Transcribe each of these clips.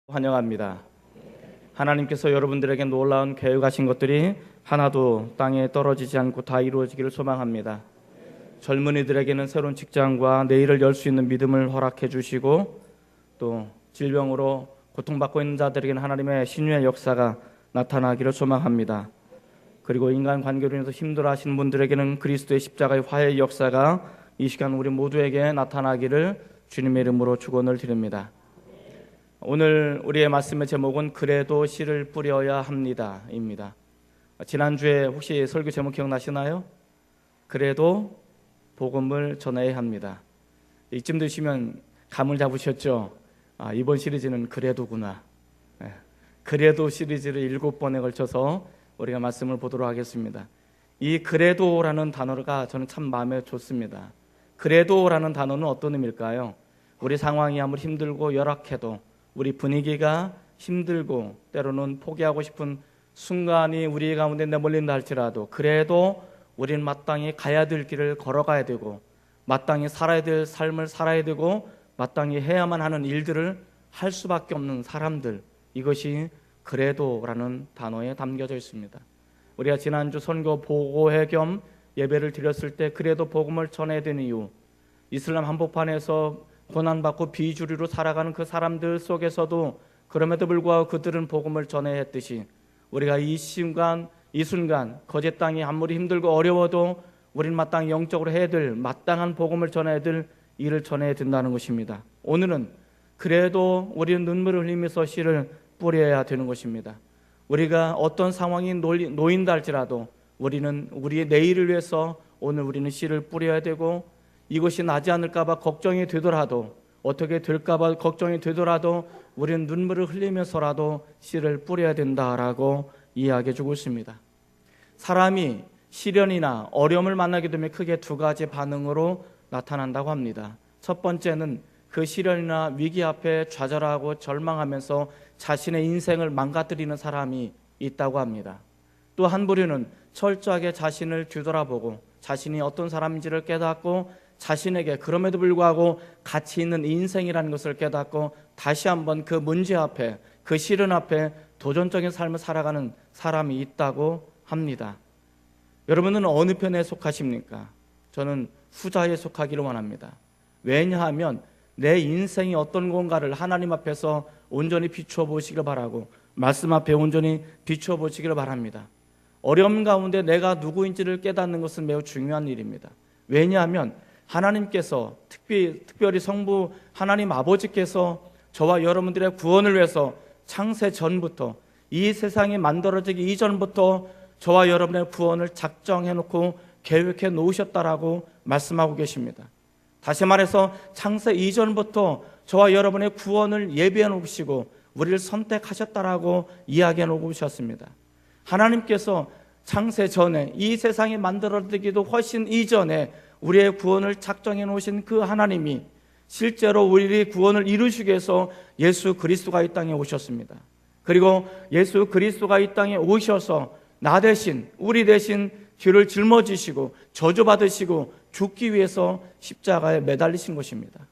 환영합니다. 하나님께서 여러분들에게 놀라운 계획하신 것들이 하나도 땅에 떨어지지 않고 다 이루어지기를 소망합니다. 젊은이들에게는 새로운 직장과 내일을 열 수 있는 믿음을 허락해 주시고, 또 질병으로 고통받고 있는 자들에게는 하나님의 신유의 역사가 나타나기를 소망합니다. 그리고 인간관계로 인해서 힘들어하시는 분들에게는 그리스도의 십자가의 화해의 역사가 이 시간 우리 모두에게 나타나기를 주님의 이름으로 축원을 드립니다. 오늘 우리의 말씀의 제목은 그래도 씨를 뿌려야 합니다 입니다. 지난주에 혹시 설교 제목 기억나시나요? 그래도 복음을 전해야 합니다. 이쯤 되시면 감을 잡으셨죠? 이번 시리즈는 그래도구나. 그래도 시리즈를 7번에 걸쳐서 우리가 말씀을 보도록 하겠습니다. 이 그래도라는 단어가 저는 참 마음에 좋습니다. 그래도라는 단어는 어떤 의미일까요? 우리 상황이 아무리 힘들고 열악해도, 우리 분위기가 힘들고 때로는 포기하고 싶은 순간이 우리 가운데 내몰린다 할지라도, 그래도 우리는 마땅히 가야 될 길을 걸어가야 되고, 마땅히 살아야 될 삶을 살아야 되고, 마땅히 해야만 하는 일들을 할 수밖에 없는 사람들, 이것이 그래도라는 단어에 담겨져 있습니다. 우리가 지난주 선교 보고회 겸 예배를 드렸을 때 그래도 복음을 전해야 되는 이유, 이슬람 한복판에서 고난받고 비주류로 살아가는 그 사람들 속에서도 그럼에도 불구하고 그들은 복음을 전해야 했듯이, 우리가 이 순간 거제 땅이 아무리 힘들고 어려워도 우리는 마땅히 영적으로 해야 될 마땅한 복음을 전해야 될 일을 전해야 된다는 것입니다. 오늘은 그래도 우리는 눈물을 흘리면서 씨를 뿌려야 되는 것입니다. 우리가 어떤 상황이 놓인다 할지라도 우리는 우리의 내일을 위해서 오늘 우리는 씨를 뿌려야 되고, 이것이 나지 않을까 봐 걱정이 되더라도, 어떻게 될까 봐 걱정이 되더라도 우리는 눈물을 흘리면서라도 씨를 뿌려야 된다라고 이야기해 주고 있습니다. 사람이 시련이나 어려움을 만나게 되면 크게 두 가지 반응으로 나타난다고 합니다. 첫 번째는 그 시련이나 위기 앞에 좌절하고 절망하면서 자신의 인생을 망가뜨리는 사람이 있다고 합니다. 또 한 부류는 철저하게 자신을 뒤돌아보고 자신이 어떤 사람인지를 깨닫고, 자신에게 그럼에도 불구하고 가치 있는 인생이라는 것을 깨닫고 다시 한번 그 문제 앞에, 그 시련 앞에 도전적인 삶을 살아가는 사람이 있다고 합니다. 여러분은 어느 편에 속하십니까? 저는 후자에 속하기를 원합니다. 왜냐하면 내 인생이 어떤 건가를 하나님 앞에서 온전히 비추어 보시길 바라고, 말씀 앞에 온전히 비추어 보시기를 바랍니다. 어려움 가운데 내가 누구인지를 깨닫는 것은 매우 중요한 일입니다. 왜냐하면 하나님께서 특별히 성부 하나님 아버지께서 저와 여러분들의 구원을 위해서 창세 전부터, 이 세상이 만들어지기 이전부터 저와 여러분의 구원을 작정해 놓고 계획해 놓으셨다라고 말씀하고 계십니다. 다시 말해서 창세 이전부터 저와 여러분의 구원을 예비해 놓으시고 우리를 선택하셨다라고 이야기해 놓으셨습니다. 하나님께서 창세 전에, 이 세상이 만들어지기도 훨씬 이전에 우리의 구원을 작정해 놓으신 그 하나님이 실제로 우리의 구원을 이루시기 위해서 예수 그리스도가 이 땅에 오셨습니다. 그리고 예수 그리스도가 이 땅에 오셔서 나 대신, 우리 대신 죄를 짊어지시고 저주받으시고 죽기 위해서 십자가에 매달리신 것입니다.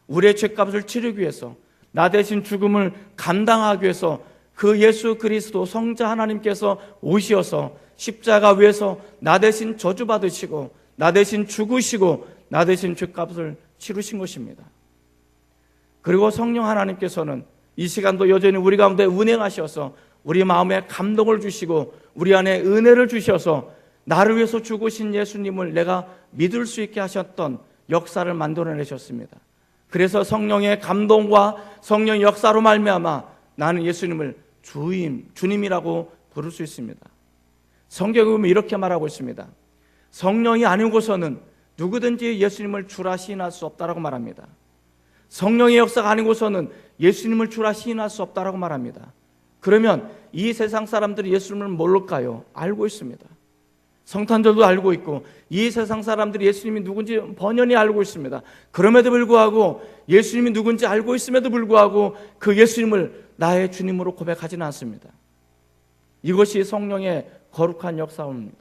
우리의 죄값을 치르기 위해서, 나 대신 죽음을 감당하기 위해서 그 예수 그리스도 성자 하나님께서 오셔서 십자가 위에서 나 대신 저주받으시고 나 대신 죽으시고 나 대신 죄값을 치르신 것입니다. 그리고 성령 하나님께서는 이 시간도 여전히 우리 가운데 운행하셔서 우리 마음에 감동을 주시고 우리 안에 은혜를 주셔서 나를 위해서 죽으신 예수님을 내가 믿을 수 있게 하셨던 역사를 만들어내셨습니다. 그래서 성령의 감동과 성령의 역사로 말미암아 나는 예수님을 주님이라고 부를 수 있습니다. 성경에 보면 이렇게 말하고 있습니다. 성령이 아니고서는 누구든지 예수님을 주라 시인할 수 없다라고 말합니다. 성령의 역사가 아니고서는 예수님을 주라 시인할 수 없다라고 말합니다. 그러면 이 세상 사람들이 예수님을 모를까요? 알고 있습니다. 성탄절도 알고 있고 이 세상 사람들이 예수님이 누군지 번연히 알고 있습니다. 그럼에도 불구하고, 예수님이 누군지 알고 있음에도 불구하고 그 예수님을 나의 주님으로 고백하지는 않습니다. 이것이 성령의 거룩한 역사입니다.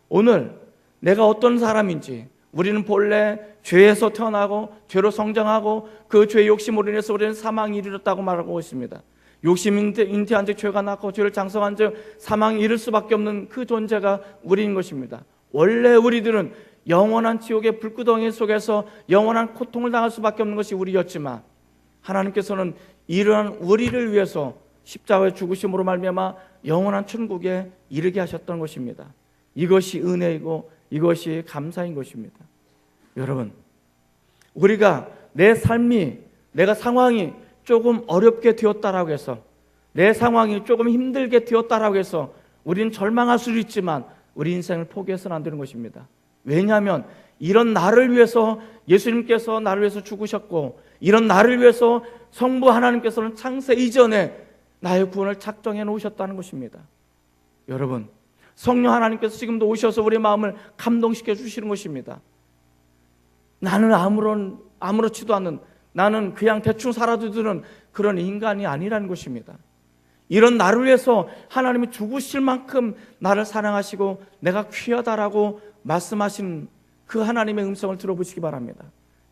오늘 내가 어떤 사람인지, 우리는 본래 죄에서 태어나고 죄로 성장하고 그 죄의 욕심으로 인해서 우리는 사망에 이르렀다고 말하고 있습니다. 욕심 잉태한 즉 죄가 낳고 죄를 장성한 즉 사망에 이를 수밖에 없는 그 존재가 우리인 것입니다. 원래 우리들은 영원한 지옥의 불구덩이 속에서 영원한 고통을 당할 수밖에 없는 것이 우리였지만 하나님께서는 이러한 우리를 위해서 십자가의 죽으심으로 말미암아 영원한 천국에 이르게 하셨던 것입니다. 이것이 은혜이고 이것이 감사인 것입니다. 여러분, 우리가 내 삶이, 내가 상황이 조금 어렵게 되었다라고 해서, 내 상황이 조금 힘들게 되었다라고 해서 우리는 절망할 수도 있지만 우리 인생을 포기해서는 안 되는 것입니다. 왜냐하면 이런 나를 위해서 예수님께서 나를 위해서 죽으셨고, 이런 나를 위해서 성부 하나님께서는 창세 이전에 나의 구원을 작정해 놓으셨다는 것입니다. 여러분, 성령 하나님께서 지금도 오셔서 우리의 마음을 감동시켜 주시는 것입니다. 나는 아무렇지도 않은, 나는 그냥 대충 살아도 되는 그런 인간이 아니라는 것입니다. 이런 나를 위해서 하나님이 죽으실 만큼 나를 사랑하시고 내가 귀하다라고 말씀하신 그 하나님의 음성을 들어보시기 바랍니다.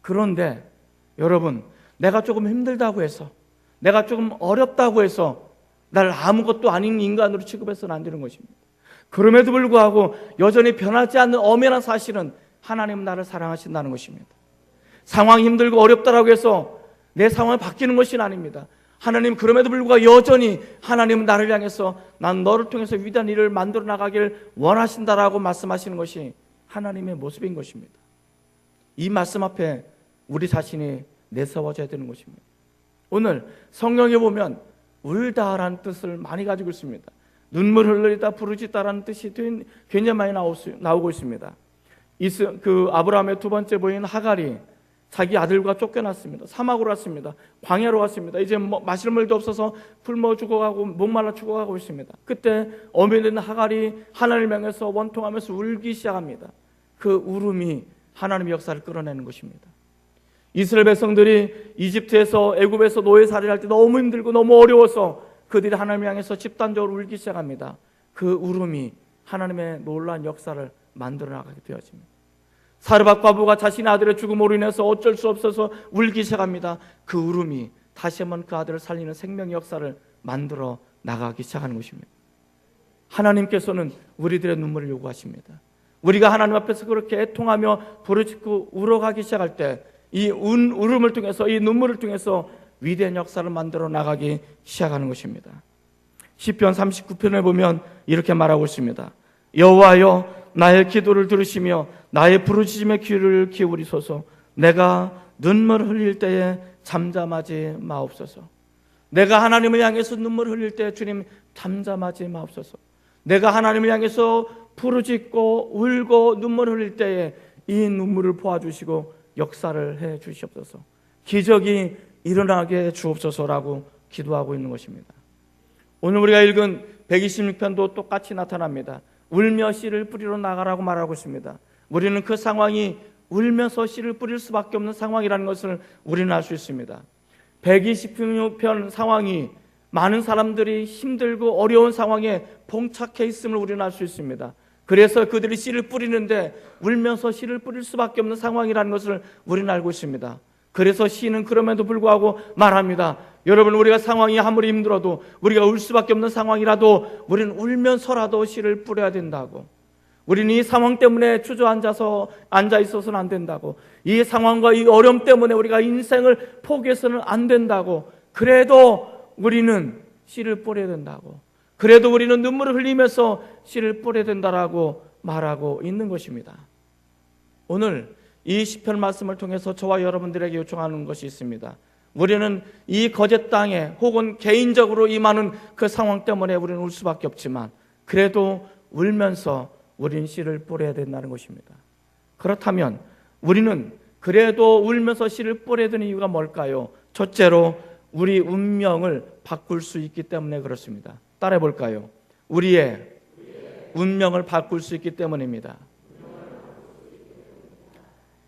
그런데 여러분, 내가 조금 힘들다고 해서, 내가 조금 어렵다고 해서 나를 아무것도 아닌 인간으로 취급해서는 안 되는 것입니다. 그럼에도 불구하고 여전히 변하지 않는 엄연한 사실은 하나님은 나를 사랑하신다는 것입니다. 상황이 힘들고 어렵다라고 해서 내 상황이 바뀌는 것이 아닙니다. 하나님, 그럼에도 불구하고 여전히 하나님은 나를 향해서 난 너를 통해서 위대한 일을 만들어 나가길 원하신다라고 말씀하시는 것이 하나님의 모습인 것입니다. 이 말씀 앞에 우리 자신이 내세워져야 되는 것입니다. 오늘 성경에 보면 울다라는 뜻을 많이 가지고 있습니다. 눈물 흘리다 부르짖다라는 뜻이 굉장히 많이 나오고 있습니다. 그 아브라함의 두 번째 부인 하갈이 자기 아들과 쫓겨났습니다. 사막으로 왔습니다. 광야로 왔습니다. 이제 마실 물도 없어서 굶어 죽어가고 목말라 죽어가고 있습니다. 그때 어미는 하갈이 하나님을 향해서 원통하면서 울기 시작합니다. 그 울음이 하나님의 역사를 끌어내는 것입니다. 이스라엘 백성들이 이집트에서, 애굽에서 노예살이를 할 때 너무 힘들고 너무 어려워서 그들이 하나님을 향해서 집단적으로 울기 시작합니다. 그 울음이 하나님의 놀라운 역사를 만들어 나가게 되어집니다. 사르밧 과부가 자신의 아들의 죽음으로 인해서 어쩔 수 없어서 울기 시작합니다. 그 울음이 다시 한번 그 아들을 살리는 생명의 역사를 만들어 나가기 시작하는 것입니다. 하나님께서는 우리들의 눈물을 요구하십니다. 우리가 하나님 앞에서 그렇게 애통하며 부르짖고 울어가기 시작할 때 이 울음을 통해서, 이 눈물을 통해서 위대한 역사를 만들어 나가기 시작하는 것입니다. 시편 39편을 보면 이렇게 말하고 있습니다. 여호와여, 나의 기도를 들으시며 나의 부르짖음에 귀를 기울이소서. 내가 눈물을 흘릴 때에 잠잠하지 마옵소서. 내가 하나님을 향해서 눈물을 흘릴 때 주님 잠잠하지 마옵소서. 내가 하나님을 향해서 부르짖고 울고 눈물을 흘릴 때에 이 눈물을 보아주시고 역사를 해 주시옵소서. 기적이 일어나게 주옵소서라고 기도하고 있는 것입니다. 오늘 우리가 읽은 126편도 똑같이 나타납니다. 울며 씨를 뿌리러 나가라고 말하고 있습니다. 우리는 그 상황이 울면서 씨를 뿌릴 수밖에 없는 상황이라는 것을 우리는 알 수 있습니다. 126편 상황이 많은 사람들이 힘들고 어려운 상황에 봉착해 있음을 우리는 알 수 있습니다. 그래서 그들이 씨를 뿌리는데 울면서 씨를 뿌릴 수밖에 없는 상황이라는 것을 우리는 알고 있습니다. 그래서 시는 그럼에도 불구하고 말합니다. 여러분, 우리가 상황이 아무리 힘들어도, 우리가 울 수밖에 없는 상황이라도 우리는 울면서라도 씨를 뿌려야 된다고. 우리는 이 상황 때문에 앉아 있어서는 안 된다고. 이 상황과 이 어려움 때문에 우리가 인생을 포기해서는 안 된다고. 그래도 우리는 씨를 뿌려야 된다고. 그래도 우리는 눈물을 흘리면서 씨를 뿌려야 된다라고 말하고 있는 것입니다. 오늘 이 시편 말씀을 통해서 저와 여러분들에게 요청하는 것이 있습니다. 우리는 이 거짓 땅에 혹은 개인적으로 임하는 그 상황 때문에 우리는 울 수밖에 없지만 그래도 울면서 우리는 씨를 뿌려야 된다는 것입니다. 그렇다면 우리는 그래도 울면서 씨를 뿌려야 되는 이유가 뭘까요? 첫째로 우리 운명을 바꿀 수 있기 때문에 그렇습니다. 따라해 볼까요? 우리의 운명을 바꿀 수 있기 때문입니다.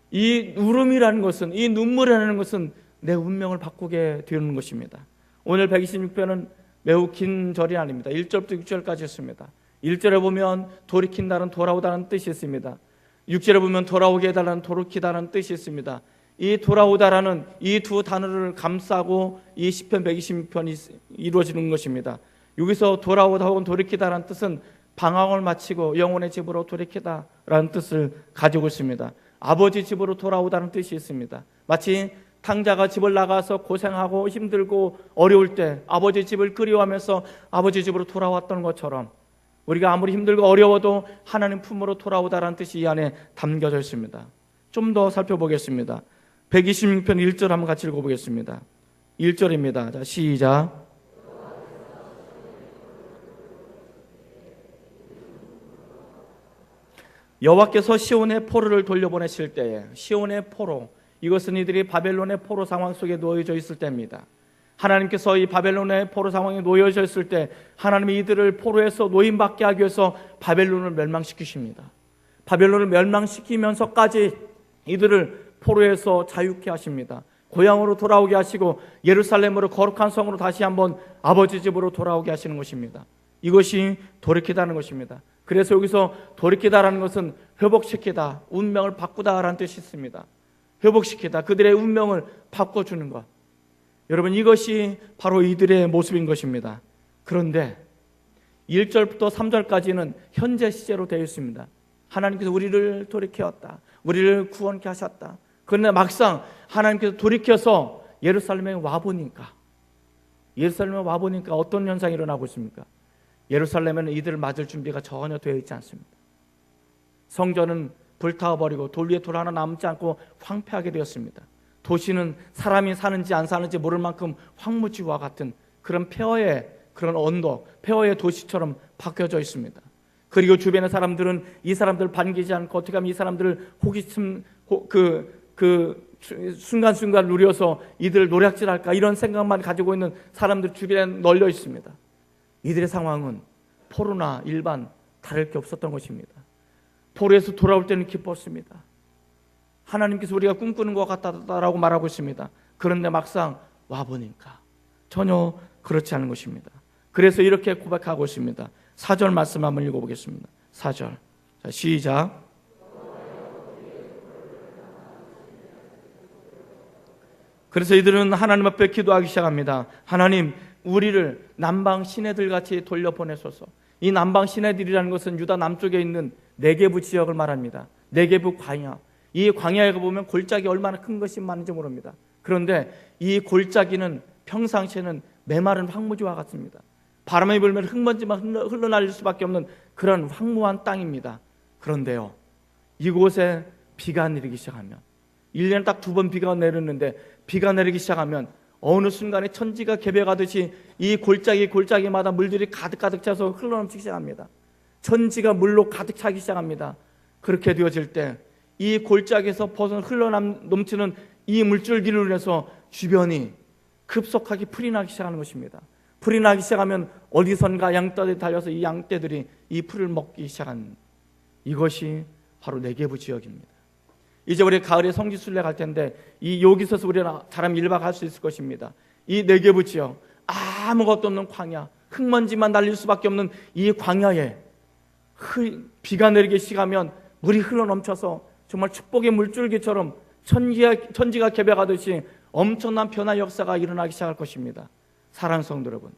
이 울음이라는 것은, 이 눈물이라는 것은 내 운명을 바꾸게 되는 것입니다. 오늘 126편은 매우 긴 절이 아닙니다. 1절부터 6절까지 있습니다. 1절에 보면 돌이킨다는, 돌아오다는 뜻이 있습니다. 6절에 보면 돌아오게 해달라는 돌이키다라는 뜻이 있습니다. 이 돌아오다라는 이 두 단어를 감싸고 이 시편 126편이 이루어지는 것입니다. 여기서 돌아오다 혹은 돌이키다라는 뜻은 방황을 마치고 영혼의 집으로 돌이키다라는 뜻을 가지고 있습니다. 아버지 집으로 돌아오다는 뜻이 있습니다. 마치 탕자가 집을 나가서 고생하고 힘들고 어려울 때 아버지 집을 그리워하면서 아버지 집으로 돌아왔던 것처럼 우리가 아무리 힘들고 어려워도 하나님 품으로 돌아오다라는 뜻이 이 안에 담겨져 있습니다. 좀 더 살펴보겠습니다. 126편 1절 한번 같이 읽어보겠습니다. 1절입니다. 자, 시작. 여호와께서 시온의 포로를 돌려보내실 때에, 시온의 포로, 이것은 이들이 바벨론의 포로 상황 속에 놓여져 있을 때입니다. 하나님께서 이 바벨론의 포로 상황에 놓여져 있을 때 하나님이 이들을 포로에서 노임받게 하기 위해서 바벨론을 멸망시키십니다. 바벨론을 멸망시키면서까지 이들을 포로에서 자유케 하십니다. 고향으로 돌아오게 하시고 예루살렘으로 거룩한 성으로 다시 한번 아버지 집으로 돌아오게 하시는 것입니다. 이것이 돌이키다는 것입니다. 그래서 여기서 돌이키다라는 것은 회복시키다, 운명을 바꾸다라는 뜻이 있습니다. 회복시키다, 그들의 운명을 바꿔주는 것. 여러분, 이것이 바로 이들의 모습인 것입니다. 그런데 1절부터 3절까지는 현재 시제로 되어 있습니다. 하나님께서 우리를 돌이켰다, 우리를 구원케 하셨다. 그런데 막상 하나님께서 돌이켜서 예루살렘에 와보니까 어떤 현상이 일어나고 있습니까? 예루살렘에는 이들을 맞을 준비가 전혀 되어 있지 않습니다. 성전은 불타버리고 돌 위에 돌 하나 남지 않고 황폐하게 되었습니다. 도시는 사람이 사는지 안 사는지 모를 만큼 황무지와 같은 그런 폐허의 그런 언덕, 폐허의 도시처럼 바뀌어져 있습니다. 그리고 주변의 사람들은 이 사람들을 반기지 않고 어떻게 하면 이 사람들을 호기심, 순간순간 누려서 이들을 노략질할까, 이런 생각만 가지고 있는 사람들 주변에 널려 있습니다. 이들의 상황은 포로나 일반 다를 게 없었던 것입니다. 포로에서 돌아올 때는 기뻤습니다. 하나님께서 우리가 꿈꾸는 것 같다라고 말하고 있습니다. 그런데 막상 와보니까 전혀 그렇지 않은 것입니다. 그래서 이렇게 고백하고 있습니다. 4절 말씀 한번 읽어보겠습니다. 4절. 자, 시작. 그래서 이들은 하나님 앞에 기도하기 시작합니다. 하나님, 우리를 남방 시내들 같이 돌려보내소서. 이 남방 시내들이라는 것은 유다 남쪽에 있는 네게부 지역을 말합니다. 네게부 광야. 이 광야에 보면 골짜기 얼마나 큰 것이 많은지 모릅니다. 그런데 이 골짜기는 평상시에는 메마른 황무지와 같습니다. 바람이 불면 흙먼지만 흘러날릴 수밖에 없는 그런 황무한 땅입니다. 그런데요, 이곳에 비가 내리기 시작하면, 1년에 딱 2번 비가 내렸는데 비가 내리기 시작하면 어느 순간에 천지가 개벽하듯이 이 골짜기마다 물들이 가득 차서 흘러넘치기 시작합니다. 천지가 물로 가득 차기 시작합니다. 그렇게 되어질 때 이 골짜기에서 벗어 흘러넘치는 이 물줄기를 인해서 주변이 급속하게 풀이 나기 시작하는 것입니다. 풀이 나기 시작하면 어디선가 양떼들이 달려서 이 양떼들이 이 풀을 먹기 시작한, 이것이 바로 네게부 지역입니다. 이제 우리 가을에 성지순례 갈 텐데 이 여기서 우리는 사람 1박 할 수 있을 것입니다. 이 네게부 지역, 아무것도 없는 광야, 흙먼지만 날릴 수밖에 없는 이 광야에 비가 내리기 시작하면 물이 흘러넘쳐서 정말 축복의 물줄기처럼 천지가 개벽하듯이 엄청난 변화 역사가 일어나기 시작할 것입니다. 사랑하는 성도 여러분,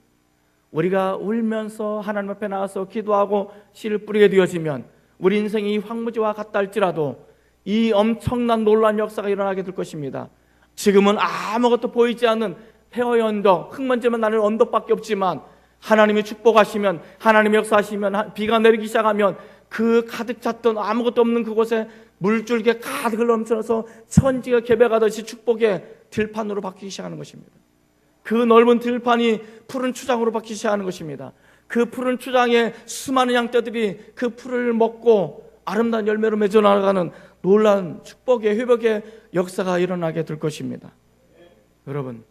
우리가 울면서 하나님 앞에 나와서 기도하고 씨를 뿌리게 되어지면 우리 인생이 황무지와 같다 할지라도 이 엄청난 놀라운 역사가 일어나게 될 것입니다. 지금은 아무것도 보이지 않는 폐허의 언덕, 흙먼지만 나는 언덕밖에 없지만 하나님이 축복하시면, 하나님이 역사하시면, 비가 내리기 시작하면 그 가득 찼던 아무것도 없는 그곳에 물줄기가 가득 흘러넘쳐서 천지가 개벽하듯이 축복의 들판으로 바뀌기 시작하는 것입니다. 그 넓은 들판이 푸른 추장으로 바뀌기 시작하는 것입니다. 그 푸른 추장에 수많은 양떼들이 그 풀을 먹고 아름다운 열매로 맺어 나가는 놀라운 축복의 회복의 역사가 일어나게 될 것입니다. 여러분,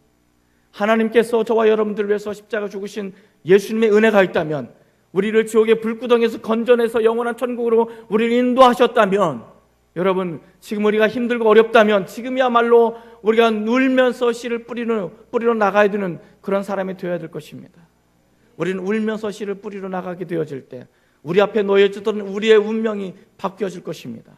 하나님께서 저와 여러분들을 위해서 십자가 죽으신 예수님의 은혜가 있다면, 우리를 지옥의 불구덩이에서 건져내서 영원한 천국으로 우리를 인도하셨다면, 여러분, 지금 우리가 힘들고 어렵다면 지금이야말로 우리가 울면서 씨를 뿌리러 나가야 되는 그런 사람이 되어야 될 것입니다. 우리는 울면서 씨를 뿌리러 나가게 되어질 때 우리 앞에 놓여졌던 우리의 운명이 바뀌어질 것입니다.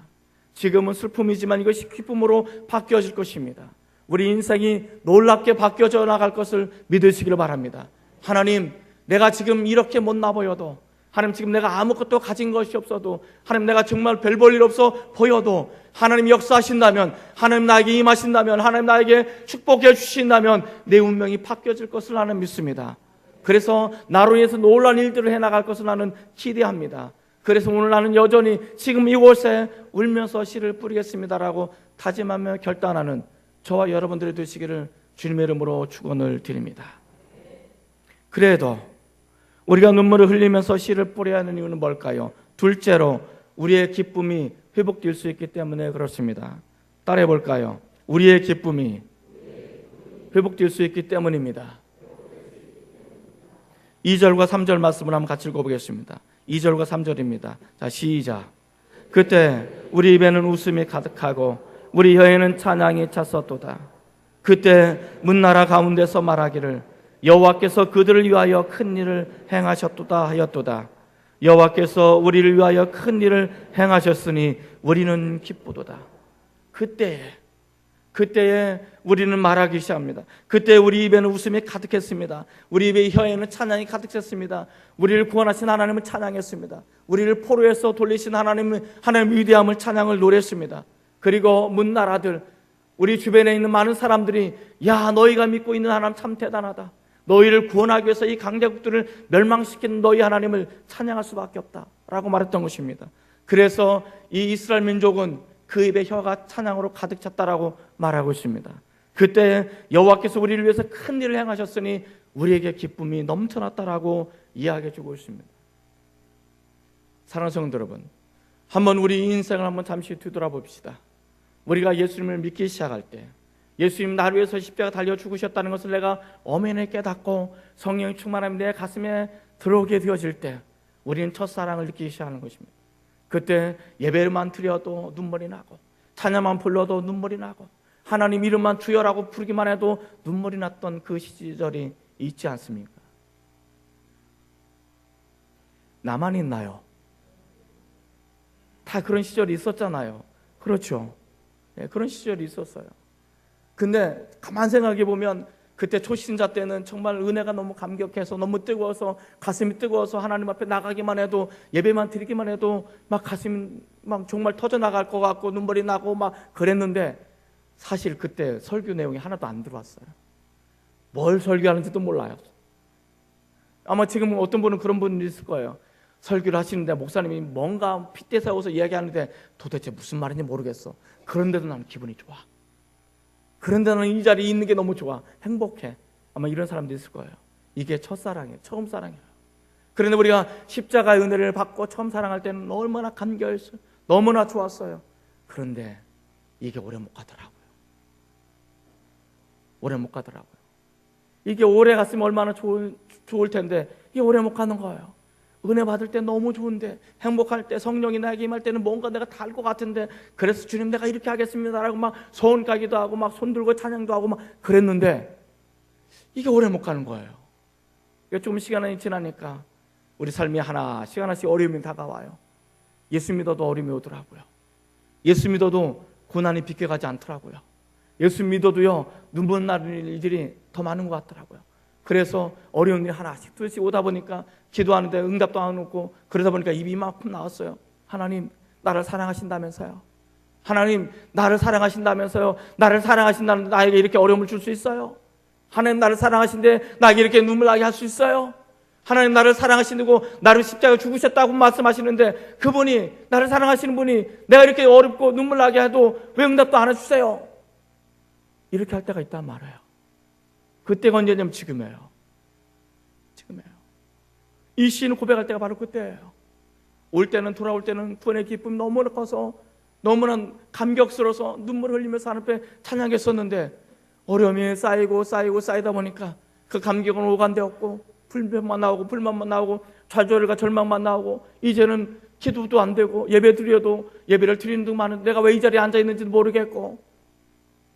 지금은 슬픔이지만 이것이 기쁨으로 바뀌어질 것입니다. 우리 인생이 놀랍게 바뀌어져 나갈 것을 믿으시기를 바랍니다. 하나님, 내가 지금 이렇게 못나 보여도, 하나님 지금 내가 아무것도 가진 것이 없어도, 하나님 내가 정말 별 볼 일 없어 보여도 하나님 역사하신다면, 하나님 나에게 임하신다면, 하나님 나에게 축복해 주신다면 내 운명이 바뀌어질 것을 나는 믿습니다. 그래서 나로 인해서 놀라운 일들을 해나갈 것을 나는 기대합니다. 그래서 오늘 나는 여전히 지금 이곳에 울면서 씨를 뿌리겠습니다라고 다짐하며 결단하는 저와 여러분들이 되시기를 주님의 이름으로 축원을 드립니다. 그래도 우리가 눈물을 흘리면서 씨를 뿌려야 하는 이유는 뭘까요? 둘째로 우리의 기쁨이 회복될 수 있기 때문에 그렇습니다. 따라해 볼까요? 우리의 기쁨이 회복될 수 있기 때문입니다. 2절과 3절 말씀을 한번 같이 읽어보겠습니다. 2절과 3절입니다. 자, 시작. 그때 우리 입에는 웃음이 가득하고 우리 혀에는 찬양이 찼었도다. 그때 문나라 가운데서 말하기를 여호와께서 그들을 위하여 큰 일을 행하셨도다 하였도다. 여호와께서 우리를 위하여 큰 일을 행하셨으니 우리는 기쁘도다. 그때에 우리는 말하기 시작합니다. 그때 우리 입에는 웃음이 가득했습니다. 우리 입의 혀에는 찬양이 가득했습니다. 우리를 구원하신 하나님을 찬양했습니다. 우리를 포로에서 돌리신 하나님의 위대함을 찬양을 노랬습니다. 그리고 문나라들, 우리 주변에 있는 많은 사람들이 야, 너희가 믿고 있는 하나님 참 대단하다. 너희를 구원하기 위해서 이 강대국들을 멸망시키는 너희 하나님을 찬양할 수밖에 없다 라고 말했던 것입니다. 그래서 이 이스라엘 민족은 그 입에 혀가 찬양으로 가득 찼다라고 말하고 있습니다. 그때 여호와께서 우리를 위해서 큰 일을 행하셨으니 우리에게 기쁨이 넘쳐났다라고 이야기해 주고 있습니다. 사랑하는 성도 여러분, 한번 우리 인생을 한번 잠시 뒤돌아봅시다. 우리가 예수님을 믿기 시작할 때, 예수님 나를 위해서 십자가 달려 죽으셨다는 것을 내가 엄연히 깨닫고 성령의 충만함이 내 가슴에 들어오게 되어질 때 우리는 첫사랑을 느끼기 시작하는 것입니다. 그때 예배만 드려도 눈물이 나고, 찬양만 불러도 눈물이 나고, 하나님 이름만 주여라고 부르기만 해도 눈물이 났던 그 시절이 있지 않습니까? 나만 있나요? 다 그런 시절이 있었잖아요. 그렇죠. 네, 그런 시절이 있었어요. 근데 가만 생각해 보면 그때 초신자 때는 정말 은혜가 너무 감격해서, 너무 뜨거워서, 가슴이 뜨거워서 하나님 앞에 나가기만 해도, 예배만 드리기만 해도 막 가슴이 막 정말 터져나갈 것 같고 눈물이 나고 막 그랬는데, 사실 그때 설교 내용이 하나도 안 들어왔어요. 뭘 설교하는지도 몰라요. 아마 지금 어떤 분은 그런 분이 있을 거예요. 설교를 하시는데 목사님이 뭔가 핏대 세워서 이야기하는데 도대체 무슨 말인지 모르겠어. 그런데도 나는 기분이 좋아. 그런데 나는 이 자리에 있는 게 너무 좋아. 행복해. 아마 이런 사람도 있을 거예요. 이게 첫사랑이에요. 처음 사랑이에요. 그런데 우리가 십자가의 은혜를 받고 처음 사랑할 때는 얼마나 감격했어요. 너무나 좋았어요. 그런데 이게 오래 못 가더라고요. 오래 못 가더라고요. 이게 오래 갔으면 얼마나 좋을 텐데 이게 오래 못 가는 거예요. 은혜 받을 때 너무 좋은데, 행복할 때, 성령이 나에게 임할 때는 뭔가 내가 다 알 것 같은데, 그래서 주님 내가 이렇게 하겠습니다라고 막 소원 까기도 하고 막 손 들고 찬양도 하고 막 그랬는데 이게 오래 못 가는 거예요. 좀 시간이 지나니까 우리 삶이 하나씩 어려움이 다가와요. 예수 믿어도 어려움이 오더라고요. 예수 믿어도 고난이 비껴가지 않더라고요. 예수 믿어도요, 눈물 나는 일들이 더 많은 것 같더라고요. 그래서 어려운 일이 하나씩 둘씩 오다 보니까 기도하는데 응답도 안 오고, 그러다 보니까 입이 이만큼 나왔어요. 하나님 나를 사랑하신다면서요. 하나님 나를 사랑하신다면서요. 나를 사랑하신다는데 나에게 이렇게 어려움을 줄 수 있어요? 하나님 나를 사랑하신데 나에게 이렇게 눈물 나게 할 수 있어요? 하나님 나를 사랑하시고 나를 십자가에 죽으셨다고 말씀하시는데, 그분이, 나를 사랑하시는 분이 내가 이렇게 어렵고 눈물 나게 해도 왜 응답도 안 해주세요? 이렇게 할 때가 있단 말이에요. 그때가 언제냐면 지금이에요. 이 시인을 고백할 때가 바로 그때예요. 올 때는, 돌아올 때는 구원의 기쁨이 너무나 커서 너무나 감격스러워서 눈물을 흘리면서 하나님 앞에 찬양했었는데, 어려움이 쌓이다 보니까 그 감격은 오간되었고, 불만만 나오고 좌절과 절망만 나오고, 이제는 기도도 안 되고, 예배 드려도 예배를 드리는 동안 내가 왜 이 자리에 앉아 있는지도 모르겠고,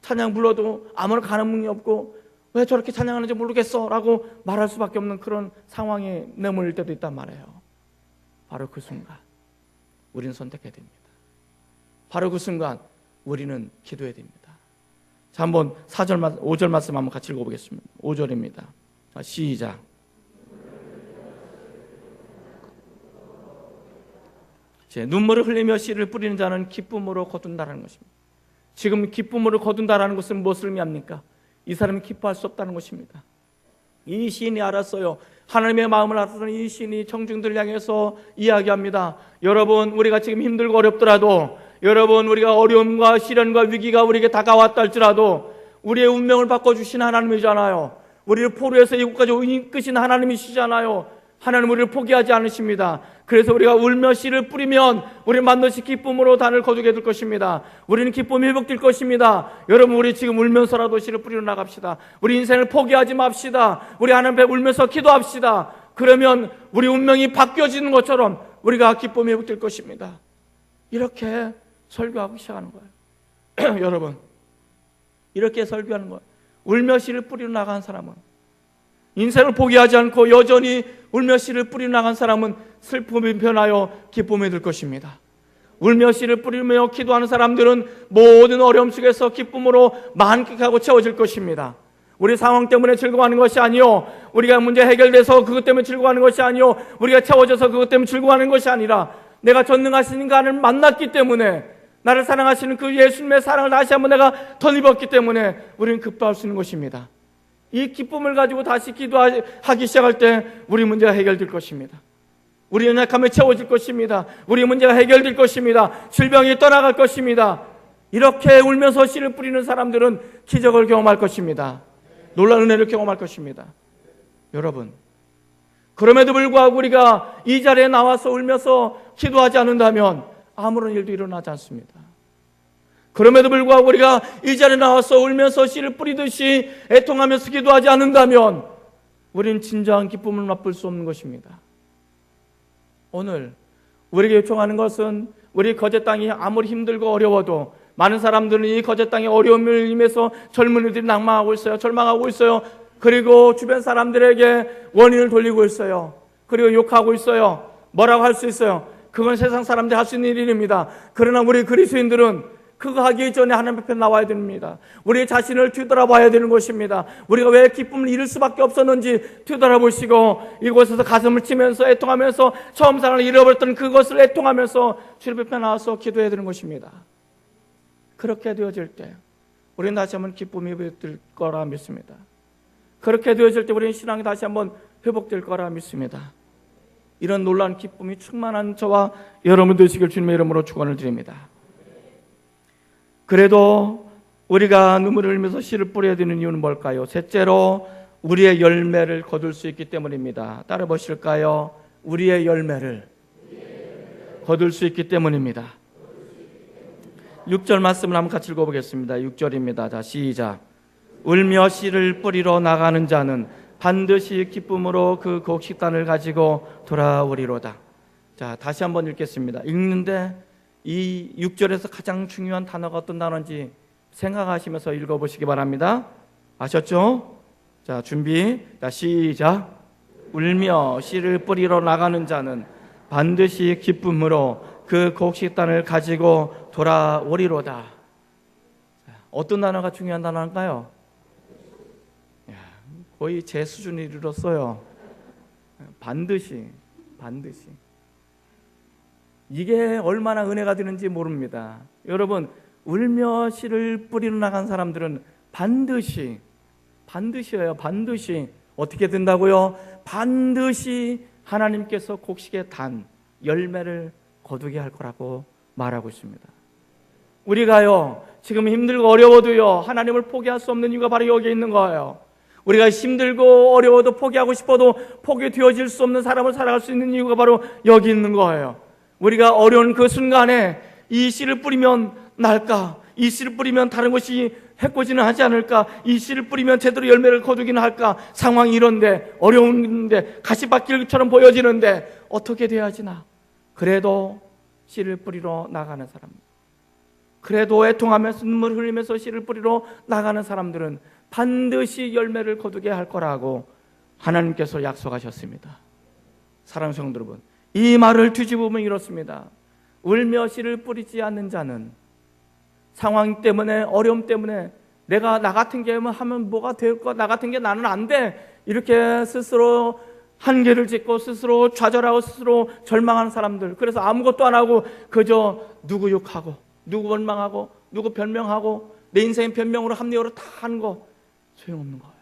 찬양 불러도 아무런 가능성이 없고, 왜 저렇게 찬양하는지 모르겠어 라고 말할 수밖에 없는 그런 상황에 내몰릴 때도 있단 말이에요. 바로 그 순간 우리는 선택해야 됩니다. 바로 그 순간 우리는 기도해야 됩니다. 자, 한번 5절 말씀 한번 같이 읽어보겠습니다. 5절입니다. 시작. 눈물을 흘리며 씨를 뿌리는 자는 기쁨으로 거둔다라는 것입니다. 지금 기쁨으로 거둔다라는 것은 무엇을 의미합니까? 이 사람이 기뻐할 수 없다는 것입니다. 이 시인이 알았어요. 하나님의 마음을 알았던 이 시인이 청중들을 향해서 이야기합니다. 여러분, 우리가 지금 힘들고 어렵더라도, 여러분, 우리가 어려움과 시련과 위기가 우리에게 다가왔다 할지라도 우리의 운명을 바꿔주신 하나님이잖아요. 우리를 포로에서 이곳까지 이끄신 하나님이시잖아요. 하나님 우리를 포기하지 않으십니다. 그래서 우리가 울며 씨를 뿌리면 우리는 반드시 기쁨으로 단을 거두게 될 것입니다. 우리는 기쁨이 회복될 것입니다. 여러분, 우리 지금 울면서라도 씨를 뿌리러 나갑시다. 우리 인생을 포기하지 맙시다. 우리 하나님 앞에 울면서 기도합시다. 그러면 우리 운명이 바뀌어지는 것처럼 우리가 기쁨이 회복될 것입니다. 이렇게 설교하고 시작하는 거예요. 여러분, 이렇게 설교하는 거예요. 울며 씨를 뿌리러 나간 사람은, 인생을 포기하지 않고 여전히 울며 씨를 뿌리러 나간 사람은 슬픔이 변하여 기쁨이 될 것입니다. 울며 씨를 뿌리며 기도하는 사람들은 모든 어려움 속에서 기쁨으로 만끽하고 채워질 것입니다. 우리 상황 때문에 즐거워하는 것이 아니요, 우리가 문제 해결돼서 그것 때문에 즐거워하는 것이 아니요, 우리가 채워져서 그것 때문에 즐거워하는 것이 아니라 내가 전능하신 가를 만났기 때문에, 나를 사랑하시는 그 예수님의 사랑을 다시 한번 내가 덧입었기 때문에 우리는 기뻐할 수 있는 것입니다. 이 기쁨을 가지고 다시 기도하기 시작할 때 우리 문제가 해결될 것입니다. 우리 연약함이 채워질 것입니다. 우리 문제가 해결될 것입니다. 질병이 떠나갈 것입니다. 이렇게 울면서 씨를 뿌리는 사람들은 기적을 경험할 것입니다. 놀라운 은혜를 경험할 것입니다. 여러분, 그럼에도 불구하고 우리가 이 자리에 나와서 울면서 기도하지 않는다면 아무런 일도 일어나지 않습니다. 그럼에도 불구하고 우리가 이 자리에 나와서 울면서 씨를 뿌리듯이 애통하면서 기도하지 않는다면 우리는 진정한 기쁨을 맛볼 수 없는 것입니다. 오늘 우리에게 요청하는 것은, 우리 거제 땅이 아무리 힘들고 어려워도 많은 사람들은 이 거제 땅의 어려움을 인해서 젊은이들이 낭망하고 있어요. 절망하고 있어요. 그리고 주변 사람들에게 원인을 돌리고 있어요. 그리고 욕하고 있어요. 뭐라고 할 수 있어요. 그건 세상 사람들이 할 수 있는 일입니다. 그러나 우리 그리스도인들은 그거 하기 전에 하나님 앞에 나와야 됩니다. 우리 자신을 뒤돌아봐야 되는 것입니다. 우리가 왜 기쁨을 잃을 수밖에 없었는지 뒤돌아보시고, 이곳에서 가슴을 치면서 애통하면서 처음 사랑을 잃어버렸던 그것을 애통하면서 주님 앞에 나와서 기도해야 되는 것입니다. 그렇게 되어질 때 우리는 다시 한번 기쁨이 회복될 거라 믿습니다. 그렇게 되어질 때 우리는 신앙이 다시 한번 회복될 거라 믿습니다. 이런 놀라운 기쁨이 충만한 저와 여러분 되시길 주님의 이름으로 축원을 드립니다. 그래도 우리가 눈물을 흘리면서 씨를 뿌려야 되는 이유는 뭘까요? 셋째로 우리의 열매를 거둘 수 있기 때문입니다. 따라 보실까요? 우리의 열매를 거둘 수 있기 때문입니다. 6절 말씀을 한번 같이 읽어보겠습니다. 6절입니다. 자, 시작. 울며 씨를 뿌리러 나가는 자는 반드시 기쁨으로 그 곡식단을 가지고 돌아오리로다. 자, 다시 한번 읽겠습니다. 읽는데 이 6절에서 가장 중요한 단어가 어떤 단어인지 생각하시면서 읽어보시기 바랍니다. 아셨죠? 자, 준비. 자, 시작. 울며 씨를 뿌리러 나가는 자는 반드시 기쁨으로 그 곡식단을 가지고 돌아오리로다. 어떤 단어가 중요한 단어인가요? 거의 제 수준에 이르렀어요. 반드시. 이게 얼마나 은혜가 되는지 모릅니다. 여러분, 울며 씨를 뿌리러 나간 사람들은 반드시예요. 반드시 어떻게 된다고요? 반드시 하나님께서 곡식의 단, 열매를 거두게 할 거라고 말하고 있습니다. 우리가요, 지금 힘들고 어려워도요, 하나님을 포기할 수 없는 이유가 바로 여기에 있는 거예요. 우리가 힘들고 어려워도 포기하고 싶어도 포기되어질 수 없는 사람을 살아갈 수 있는 이유가 바로 여기 있는 거예요. 우리가 어려운 그 순간에 이 씨를 뿌리면 날까? 이 씨를 뿌리면 다른 것이 해코지는 하지 않을까? 이 씨를 뿌리면 제대로 열매를 거두기는 할까? 상황이 이런데, 어려운데, 가시밭길처럼 보여지는데 어떻게 돼야 하지나? 그래도 씨를 뿌리러 나가는 사람, 그래도 애통하면서 눈물을 흘리면서 씨를 뿌리러 나가는 사람들은 반드시 열매를 거두게 할 거라고 하나님께서 약속하셨습니다. 사랑하는 성도 여러분, 이 말을 뒤집으면 이렇습니다. 울며 씨를 뿌리지 않는 자는 상황 때문에, 어려움 때문에 내가 나 같은 게 하면 뭐가 될까? 나 같은 게 나는 안 돼. 이렇게 스스로 한계를 짓고 스스로 좌절하고 스스로 절망하는 사람들. 그래서 아무것도 안 하고 그저 누구 욕하고 누구 원망하고 누구 변명하고 내 인생 변명으로 합리화로 다 하는 거 소용없는 거예요.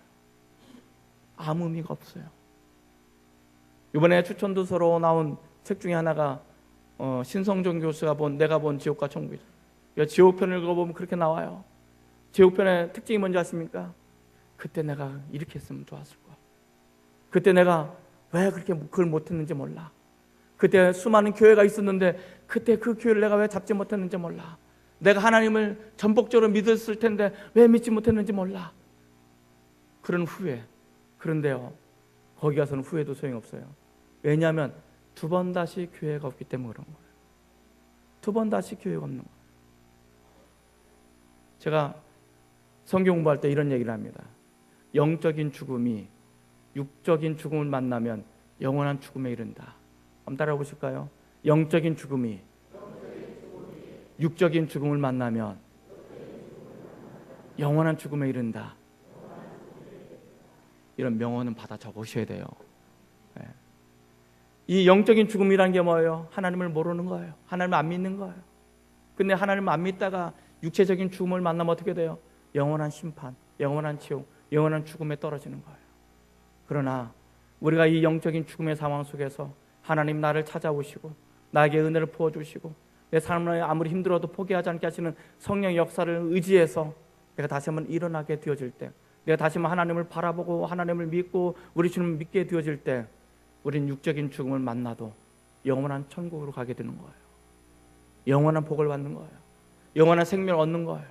아무 의미가 없어요. 이번에 추천도서로 나온 책 중에 하나가 신성종 교수가 내가 본 지옥과 천국이죠. 지옥편을 읽어보면 그렇게 나와요. 지옥편의 특징이 뭔지 아십니까? 그때 내가 이렇게 했으면 좋았을 거야. 그때 내가 왜 그렇게 그걸 못했는지 몰라. 그때 수많은 교회가 있었는데 그때 그 교회를 내가 왜 잡지 못했는지 몰라. 내가 하나님을 전폭적으로 믿었을 텐데 왜 믿지 못했는지 몰라. 그런 후회. 그런데요, 거기 가서는 후회도 소용없어요. 왜냐하면 두 번 다시 교회가 없기 때문에 그런 거예요. 두 번 다시 교회가 없는 거예요. 제가 성경 공부할 때 이런 얘기를 합니다. 영적인 죽음이 육적인 죽음을 만나면 영원한 죽음에 이른다. 한번 따라해 보실까요? 영적인 죽음이 육적인 죽음을 만나면 영원한 죽음에 이른다. 이런 명언은 받아 적으셔야 돼요. 네. 이 영적인 죽음이란 게 뭐예요? 하나님을 모르는 거예요. 하나님을 안 믿는 거예요. 근데 하나님을 안 믿다가 육체적인 죽음을 만나면 어떻게 돼요? 영원한 심판, 영원한 지옥, 영원한 죽음에 떨어지는 거예요. 그러나 우리가 이 영적인 죽음의 상황 속에서 하나님 나를 찾아오시고 나에게 은혜를 부어주시고 내 삶을 아무리 힘들어도 포기하지 않게 하시는 성령의 역사를 의지해서 내가 다시 한번 일어나게 되어질 때, 내가 다시 한번 하나님을 바라보고 하나님을 믿고 우리 주님을 믿게 되어질 때 우린 육적인 죽음을 만나도 영원한 천국으로 가게 되는 거예요. 영원한 복을 받는 거예요. 영원한 생명을 얻는 거예요.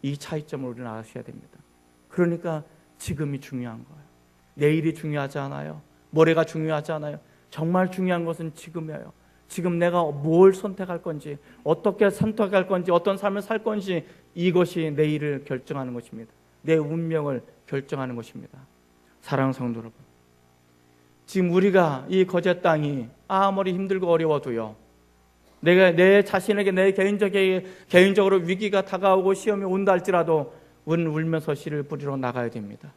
이 차이점을 우리는 아셔야 됩니다. 그러니까 지금이 중요한 거예요. 내일이 중요하지 않아요. 모레가 중요하지 않아요. 정말 중요한 것은 지금이에요. 지금 내가 뭘 선택할 건지, 어떻게 선택할 건지, 어떤 삶을 살 건지, 이것이 내일을 결정하는 것입니다. 내 운명을 결정하는 것입니다. 사랑하는 성도 여러분, 지금 우리가 이 거제 땅이 아무리 힘들고 어려워도요, 내가 내 자신에게 내 개인적으로 위기가 다가오고 시험이 온다 할지라도 우리는 울면서 씨를 뿌리러 나가야 됩니다.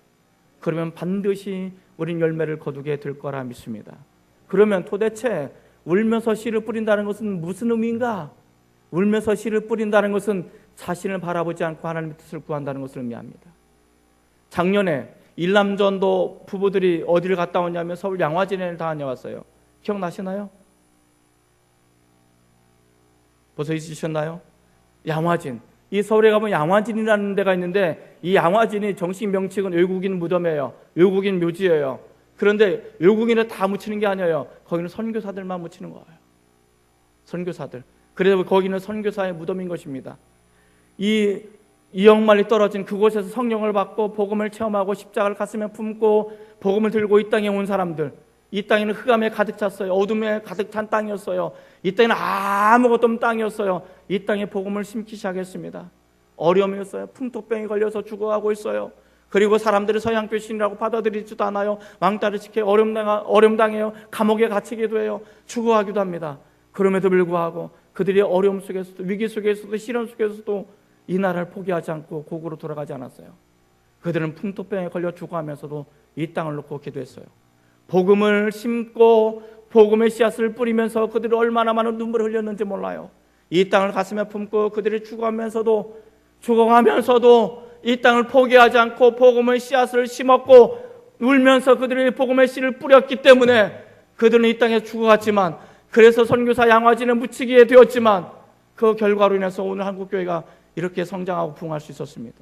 그러면 반드시 우린 열매를 거두게 될 거라 믿습니다. 그러면 도대체 울면서 씨를 뿌린다는 것은 무슨 의미인가? 울면서 씨를 뿌린다는 것은 자신을 바라보지 않고 하나님의 뜻을 구한다는 것을 의미합니다. 작년에 일남전도 부부들이 어디를 갔다 왔냐면 서울 양화진에 다녀왔어요. 기억나시나요? 벌써 잊으셨나요? 양화진. 이 서울에 가면 양화진이라는 데가 있는데 이 양화진이 정식 명칭은 외국인 무덤이에요. 외국인 묘지예요. 그런데 외국인을 다 묻히는 게 아니에요. 거기는 선교사들만 묻히는 거예요. 선교사들. 그래서 거기는 선교사의 무덤인 것입니다. 이 이역만리 떨어진 그곳에서 성령을 받고 복음을 체험하고 십자가를 가슴에 품고 복음을 들고 이 땅에 온 사람들, 이 땅에는 흑암에 가득 찼어요. 어둠에 가득 찬 땅이었어요. 이 땅에는 아무것도 없는 땅이었어요. 이 땅에 복음을 심기 시작했습니다. 어려움이었어요. 풍토병이 걸려서 죽어가고 있어요. 그리고 사람들이 서양교 신이라고 받아들이지도 않아요. 왕따를 지켜 어려움당해요. 감옥에 갇히기도 해요. 죽어가기도 합니다. 그럼에도 불구하고 그들이 어려움 속에서도, 위기 속에서도, 시련 속에서도 이 나라를 포기하지 않고 고국으로 돌아가지 않았어요. 그들은 풍토병에 걸려 죽어가면서도 이 땅을 놓고 기도했어요. 복음을 심고 복음의 씨앗을 뿌리면서 그들이 얼마나 많은 눈물을 흘렸는지 몰라요. 이 땅을 가슴에 품고 그들이 죽어가면서도 이 땅을 포기하지 않고 복음의 씨앗을 심었고 울면서 그들이 복음의 씨를 뿌렸기 때문에 그들은 이 땅에 죽어갔지만, 그래서 선교사 양화진에 묻히게 되었지만 그 결과로 인해서 오늘 한국교회가 이렇게 성장하고 부흥할 수 있었습니다.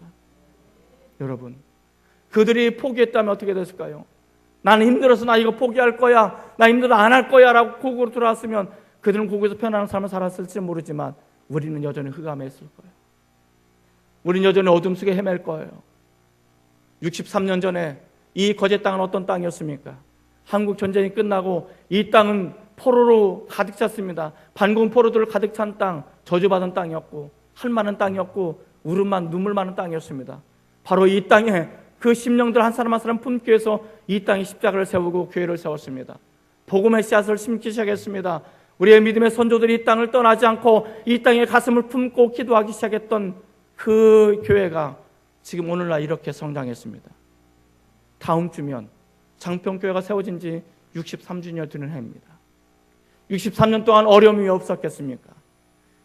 여러분, 그들이 포기했다면 어떻게 됐을까요? 나는 힘들어서 나 이거 포기할 거야, 나 힘들어 안 할 거야 라고 고국으로 돌아왔으면 그들은 고국에서 편안한 삶을 살았을지 모르지만 우리는 여전히 흑암에 있을 거예요. 우리는 여전히 어둠 속에 헤맬 거예요. 63년 전에 이 거제 땅은 어떤 땅이었습니까? 한국 전쟁이 끝나고 이 땅은 포로로 가득 찼습니다. 반군 포로들 가득 찬 땅, 저주받은 땅이었고 할 많은 땅이었고 눈물 많은 땅이었습니다. 바로 이 땅에 그 심령들 한 사람 한 사람 품기 위해서 이 땅에 십자가를 세우고 교회를 세웠습니다. 복음의 씨앗을 심기 시작했습니다. 우리의 믿음의 선조들이 이 땅을 떠나지 않고 이 땅에 가슴을 품고 기도하기 시작했던 그 교회가 지금 오늘날 이렇게 성장했습니다. 다음 주면 장평교회가 세워진 지 63주년을 되는 해입니다. 63년 동안 어려움이 왜 없었겠습니까?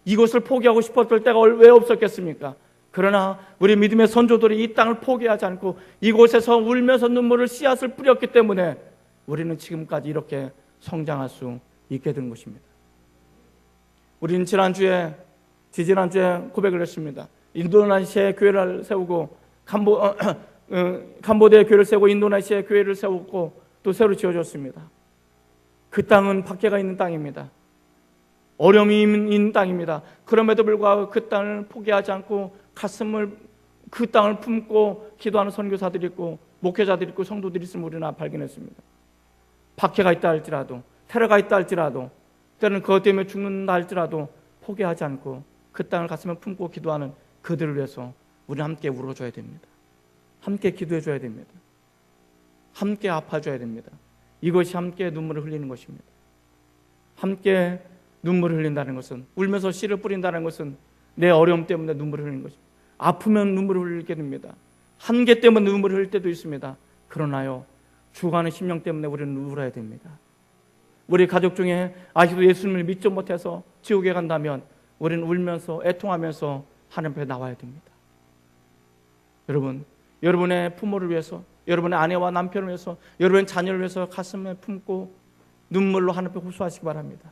이곳을 포기하고 싶었을 때가 왜 없었겠습니까? 그러나 우리 믿음의 선조들이 이 땅을 포기하지 않고 이곳에서 울면서 눈물을 씨앗을 뿌렸기 때문에 우리는 지금까지 이렇게 성장할 수 있게 된 것입니다. 우리는 지지난주에 고백을 했습니다. 인도네시아에 교회를 세우고 캄보디아에 교회를 세우고 인도네시아에 교회를 세우고 또 새로 지어졌습니다. 그 땅은 박해가 있는 땅입니다. 어려움이 있는 땅입니다. 그럼에도 불구하고 그 땅을 포기하지 않고 그 땅을 품고 기도하는 선교사들이 있고 목회자들이 있고 성도들이 있음을 우리는 발견했습니다. 박해가 있다 할지라도, 테러가 있다 할지라도, 때로는 그것 때문에 죽는다 할지라도 포기하지 않고 그 땅을 가슴에 품고 기도하는 그들을 위해서 우리는 함께 울어줘야 됩니다. 함께 기도해줘야 됩니다. 함께 아파줘야 됩니다. 이것이 함께 눈물을 흘리는 것입니다. 함께 눈물을 흘린다는 것은, 울면서 씨를 뿌린다는 것은 내 어려움 때문에 눈물을 흘리는 것입니다. 아프면 눈물을 흘리게 됩니다. 한계 때문에 눈물을 흘릴 때도 있습니다. 그러나요, 죽어가는 심령 때문에 우리는 울어야 됩니다. 우리 가족 중에 아직도 예수님을 믿지 못해서 지옥에 간다면 우리는 울면서 애통하면서 하나님 앞에 나와야 됩니다. 여러분, 여러분의 부모를 위해서, 여러분의 아내와 남편을 위해서, 여러분의 자녀를 위해서 가슴에 품고 눈물로 하나님 앞에 호소하시기 바랍니다.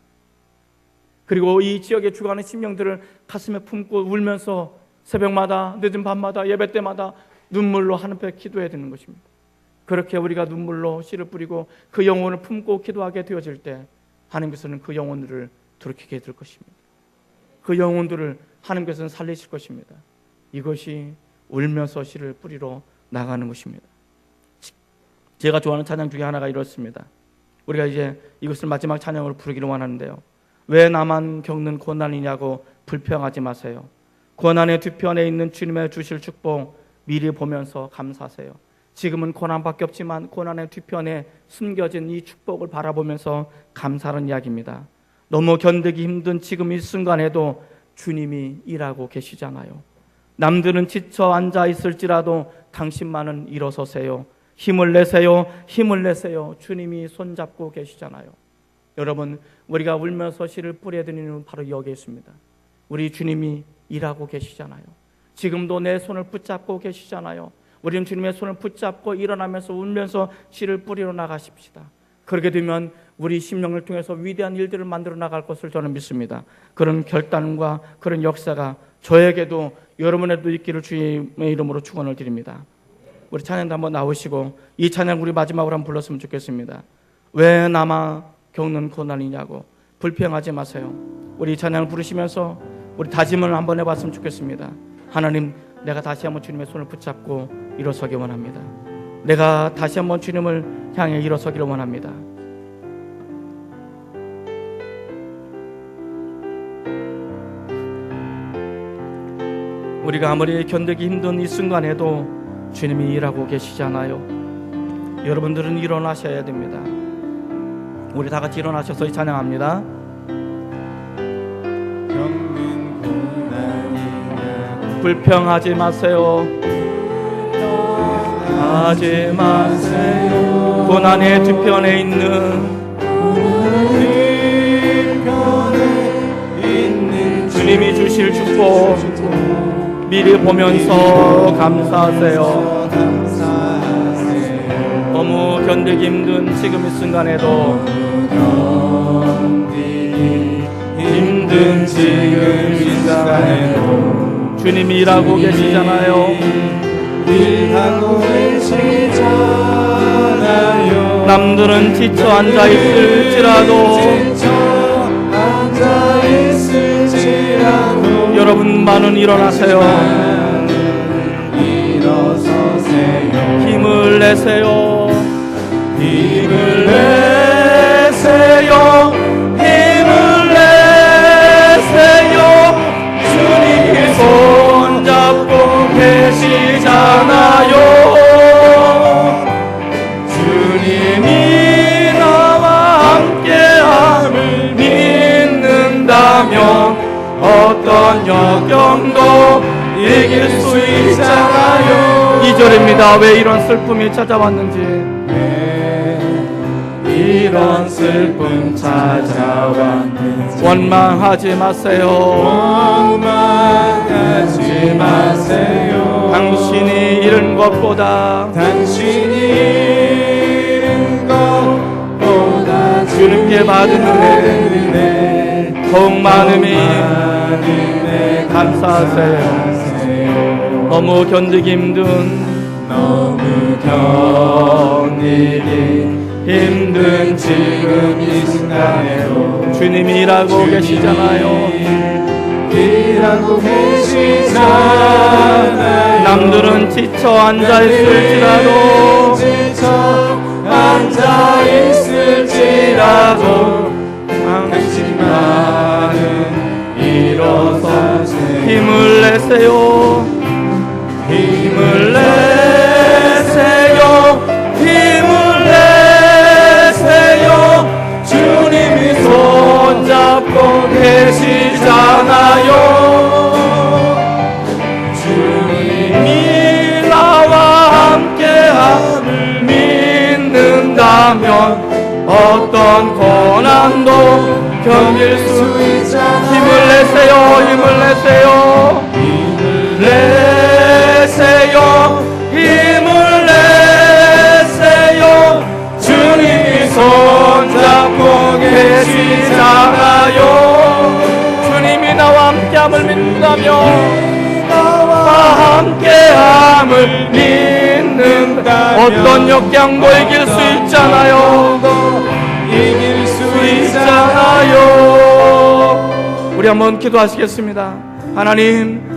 그리고 이 지역에 죽어가는 심령들을 가슴에 품고 울면서 새벽마다, 늦은 밤마다, 예배 때마다 눈물로 하나님 앞에 기도해야 되는 것입니다. 그렇게 우리가 눈물로 씨를 뿌리고 그 영혼을 품고 기도하게 되어질 때 하나님께서는 그 영혼들을 돌이키게 될 것입니다. 그 영혼들을 하나님께서는 살리실 것입니다. 이것이 울면서 씨를 뿌리러 나가는 것입니다. 제가 좋아하는 찬양 중에 하나가 이렇습니다. 우리가 이제 이것을 마지막 찬양으로 부르기를 원하는데요. 왜 나만 겪는 고난이냐고 불평하지 마세요. 고난의 뒤편에 있는 주님의 주실 축복 미리 보면서 감사하세요. 지금은 고난밖에 없지만 고난의 뒤편에 숨겨진 이 축복을 바라보면서 감사하는 이야기입니다. 너무 견디기 힘든 지금 이 순간에도 주님이 일하고 계시잖아요. 남들은 지쳐 앉아 있을지라도 당신만은 일어서세요. 힘을 내세요. 힘을 내세요. 주님이 손잡고 계시잖아요. 여러분, 우리가 울면서 씨를 뿌려야 되는 이유는 바로 여기에 있습니다. 우리 주님이 일하고 계시잖아요. 지금도 내 손을 붙잡고 계시잖아요. 우리는 주님의 손을 붙잡고 일어나면서 울면서 씨를 뿌리러 나가십시다. 그렇게 되면 우리 심령을 통해서 위대한 일들을 만들어 나갈 것을 저는 믿습니다. 그런 결단과 그런 역사가 저에게도 여러분에도 있기를 주님의 이름으로 축원을 드립니다. 우리 찬양도 한번 나오시고 이 찬양 우리 마지막으로 한번 불렀으면 좋겠습니다. 왜 나만 겪는 고난이냐고 불평하지 마세요. 우리 이 찬양을 부르시면서 우리 다짐을 한번 해봤으면 좋겠습니다. 하나님, 내가 다시 한번 주님의 손을 붙잡고 일어서기 원합니다. 내가 다시 한번 주님을 향해 일어서기를 원합니다. 우리가 아무리 견디기 힘든 이 순간에도 주님이 일하고 계시잖아요. 여러분들은 일어나셔야 됩니다. 우리 다 같이 일어나셔서 이 찬양합니다. 불평하지 마세요. 하지 마세요. 고난의 뒤편에 있는 주님이 주실 축복 미리 보면서 감사하세요. 너무 견디기 힘든 지금 이 순간에도 힘든 지금 이 순간에도 주님이 일하고 계시잖아요. 일하고 계시잖아요. 남들은 지쳐 앉아 있을지라도 여러분만은 일어나세요. 일어서세요. 힘을 내세요. 힘을 내세요. 힘을 내세요. 주님이 손잡고 계시잖아요. 주님이 나와 함께함을 어떤 역경도 이길 수 있잖아요. 2절입니다. 왜 이런 슬픔이 찾아왔는지. 이런 슬픔 찾아왔는지 원망하지 마세요. 원망하지 마세요. 당신이 잃은 것보다 주님께 받은 은혜 더욱 많음이 감사하세요. 너무 견디기 힘든 지금 이 순간에도 주님이 일하고 계시잖아요. 남들은 지쳐 앉아있을지라도 당신만은 일어서 힘을 내세요. 힘을 내세요. 힘을 내세요. 주님이 손잡고 계시잖아요. 주님이 나와 함께함을 믿는다면 어떤 고난도 견딜 수 있잖아. 힘을 내세요. 힘을 내세요. 힘을 내세요. 힘을 내세요. 주님이 손잡고 계시잖아요. 주님이 나와 함께함을 믿는다면 나와 함께함을 믿는다. 어떤 역경도 이길 수 있잖아요. 이길 수 있잖아요. 우리 한번 기도하시겠습니다. 하나님,